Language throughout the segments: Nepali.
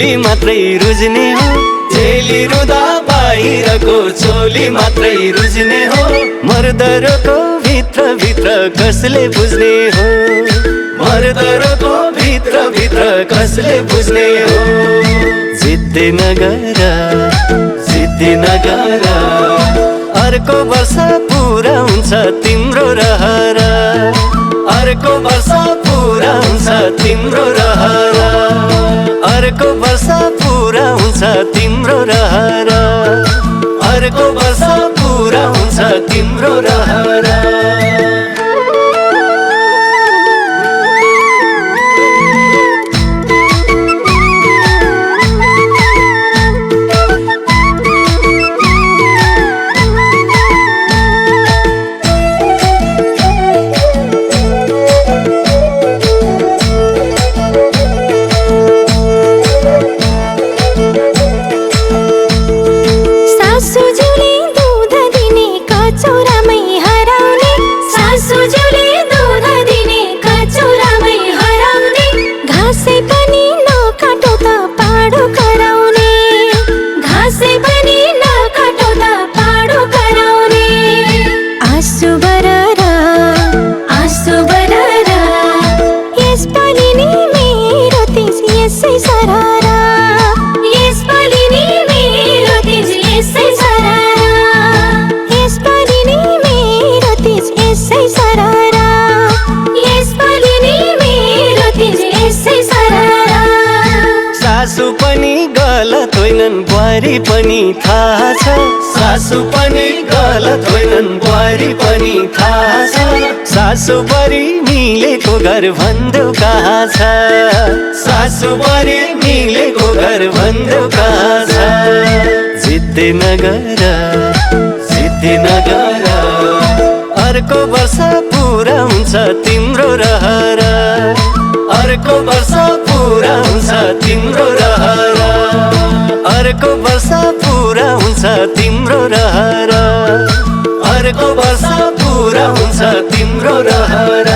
चोली मात्रै रुज्ने हो, चेली रुँदा बाहिरको चोली मात्रै रुज्ने हो। मर्दरको भित्र भित्र कसले बुझ्ने हो, मर्दरको भित्र भित्र कसले बुझ्ने हो। जिद्दी नगर, जिद्दी नगर, अर्को वर्ष पुरा हुन्छ तिम्रो रहर, अर्को वर्ष पुरा हुन्छ तिम्रो रहर, अर्को वर्ष पुरा हुन्छ तिम्रो रहर, अर्को वर्ष पुरा हुन्छ तिम्रो रहर। सासु पनि गलत होइनन् बुहारी पनि थाहा छ, सासु पनि गलत होइनन् बुहारी पनि थाहा छ। सासु बरी मिलेको घर भन्देऊ कहाँ छ, सासु बरी मिलेको घर भन्देऊ कहाँ छ। जिद्दी नगर, जिद्दी नगर, अर्को वर्ष पुरा हुन्छ तिम्रो रहर, अर्को वर्ष पुरा हुन्छ तिम्रो रहर, अर्को वर्ष पुरा हुन्छ तिम्रो रहर, अर्को वर्ष पुरा हुन्छ तिम्रो रहर।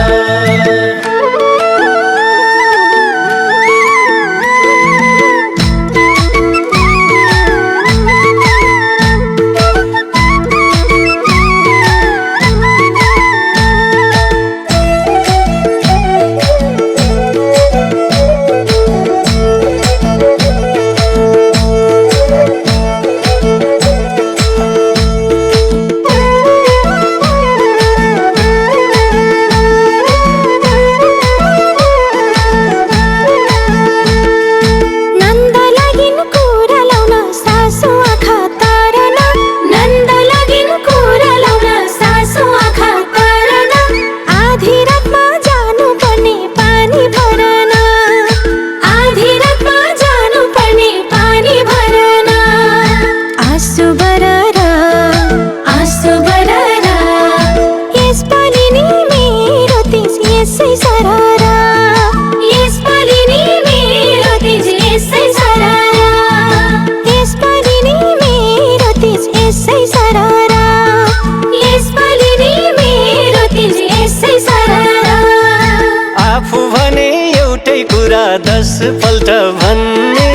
आफू भने एउटै कुरा 10 पल्ट भन्ने,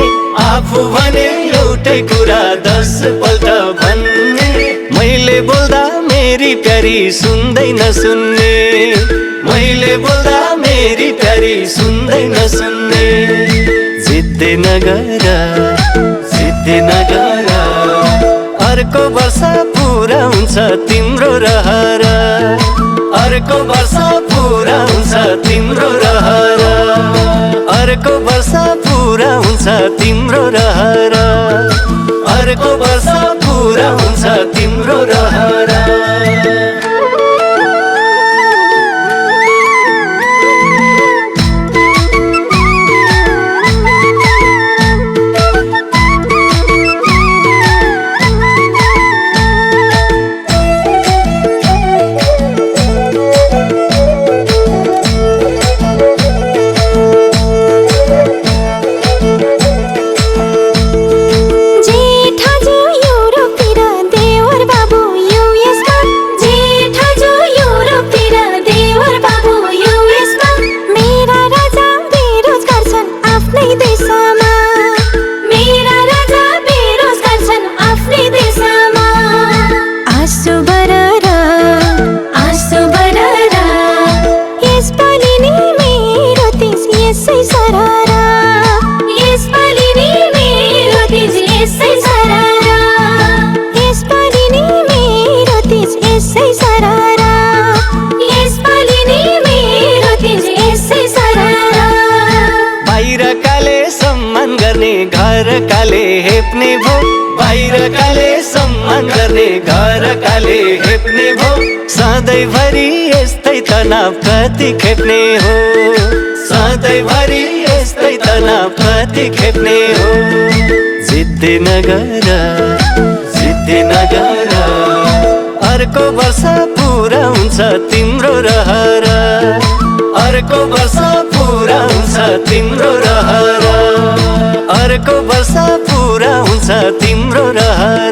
आफू भने एउटै कुरा 10 पल्ट भन्ने। मैले बोल्दा मेरी प्यारी सुन्दै नसुन्ने, मैले बोल्दा मेरी प्यारी सुन्दै नसुन्ने। जिद्दी नगर, जिद्दी नगर, अर्को वर्ष पुरा हुन्छ तिम्रो रहर, अर्को वर्ष पुरा हुन्छ तिम्रो रहर, अर्को वर्ष पुरा हुन्छ तिम्रो रहर, अर्को वर्ष पुरा हुन्छ तिम्रो रहर। जेठा जो हेप्ने भो बाहिरकाले सम्मान गर्ने घरकाले हेप्ने भो सधैँभरि यस्तै तनाव कति खेप्ने हो सधैँभरि यस्तै तनाव कति खेप्ने हो जिद्दी नगर अर्को वर्ष पुरा हुन्छ तिम्रो रहर अर्को वर्ष पुरा हुन्छ तिम्रो रहर अर्को वर्ष पुरा हुन्छ तिम्रो रहर